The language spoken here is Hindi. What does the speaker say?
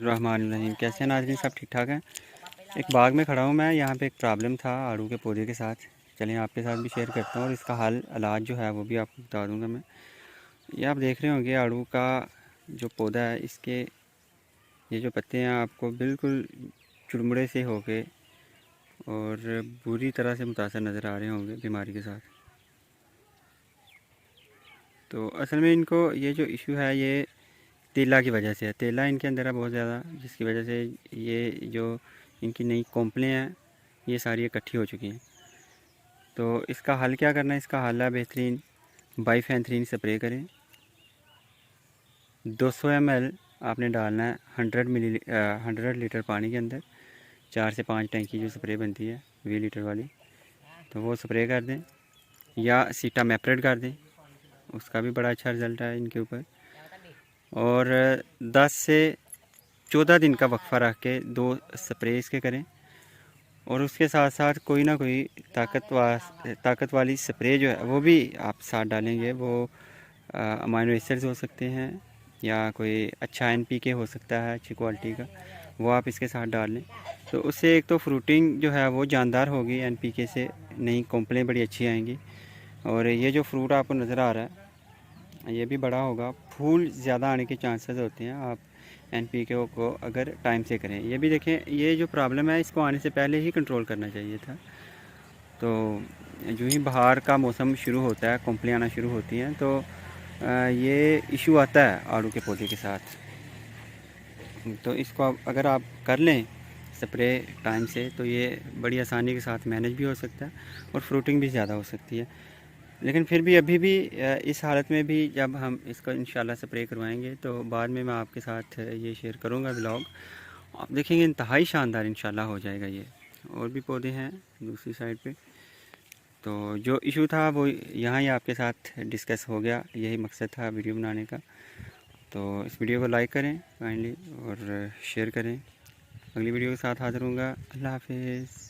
रहमान रहीम। कैसे हैं नाज़रीन, सब ठीक ठाक हैं। एक बाग में खड़ा हूँ मैं, यहाँ पे एक प्रॉब्लम था आड़ू के पौधे के साथ। चलिए आपके साथ भी शेयर करता हूँ और इसका हल इलाज जो है वो भी आपको बता दूँगा मैं। ये आप देख रहे होंगे आड़ू का जो पौधा है, इसके ये जो पत्ते हैं आपको बिल्कुल चुड़मुड़े से होके और बुरी तरह से मुतासर नज़र आ रहे होंगे बीमारी के साथ। तो असल में इनको ये जो इशू है ये तेला की वजह से है। तेला इनके अंदर है बहुत ज़्यादा, जिसकी वजह से ये जो इनकी नई कोंपलें हैं ये सारी इकट्ठी हो चुकी हैं। तो इसका हल क्या करना है? इसका हल है बेहतरीन बाइफेंथ्रीन स्प्रे करें। 200 ml आपने डालना है 100 लीटर पानी के अंदर। 4 से 5 टैंकी जो स्प्रे बनती है 20 लीटर वाली, तो वो स्प्रे कर दें या सीटामेप्रेड कर दें, उसका भी बड़ा अच्छा रिज़ल्ट है इनके ऊपर। और 10 से 14 दिन का वक्फा रख के 2 स्प्रे इसके करें। और उसके साथ साथ कोई ना कोई ताकत वाली स्प्रे जो है वो भी आप साथ डालेंगे। वो अमाइनो एसिड्स हो सकते हैं या कोई अच्छा एनपीके हो सकता है अच्छी क्वालिटी का, वो आप इसके साथ डाल लें। तो उससे एक तो फ्रूटिंग जो है वो जानदार होगी, एनपीके से नई कोंपलें बड़ी अच्छी आएंगी। और ये जो फ्रूट आपको नज़र आ रहा है ये भी बड़ा होगा, फूल ज़्यादा आने के चांसेस होते हैं आप एनपीके को अगर टाइम से करें। ये भी देखें, ये जो प्रॉब्लम है इसको आने से पहले ही कंट्रोल करना चाहिए था। तो जो ही बहार का मौसम शुरू होता है, कोंपलें आना शुरू होती हैं, तो ये इशू आता है आड़ू के पौधे के साथ। तो इसको अगर आप कर लें स्प्रे टाइम से, तो ये बड़ी आसानी के साथ मैनेज भी हो सकता है और फ्रूटिंग भी ज़्यादा हो सकती है। लेकिन फिर भी अभी भी इस हालत में भी जब हम इसको इंशाल्लाह स्प्रे करवाएंगे तो बाद में मैं आपके साथ ये शेयर करूंगा व्लॉग। आप देखेंगे इंतहाई शानदार इंशाल्लाह हो जाएगा ये। और भी पौधे हैं दूसरी साइड पे। तो जो इशू था वो यहाँ ही आपके साथ डिस्कस हो गया, यही मकसद था वीडियो बनाने का। तो इस वीडियो को लाइक करें काइंडली और शेयर करें। अगली वीडियो के साथ हाज़िर होऊंगा। अल्लाह हाफिज़।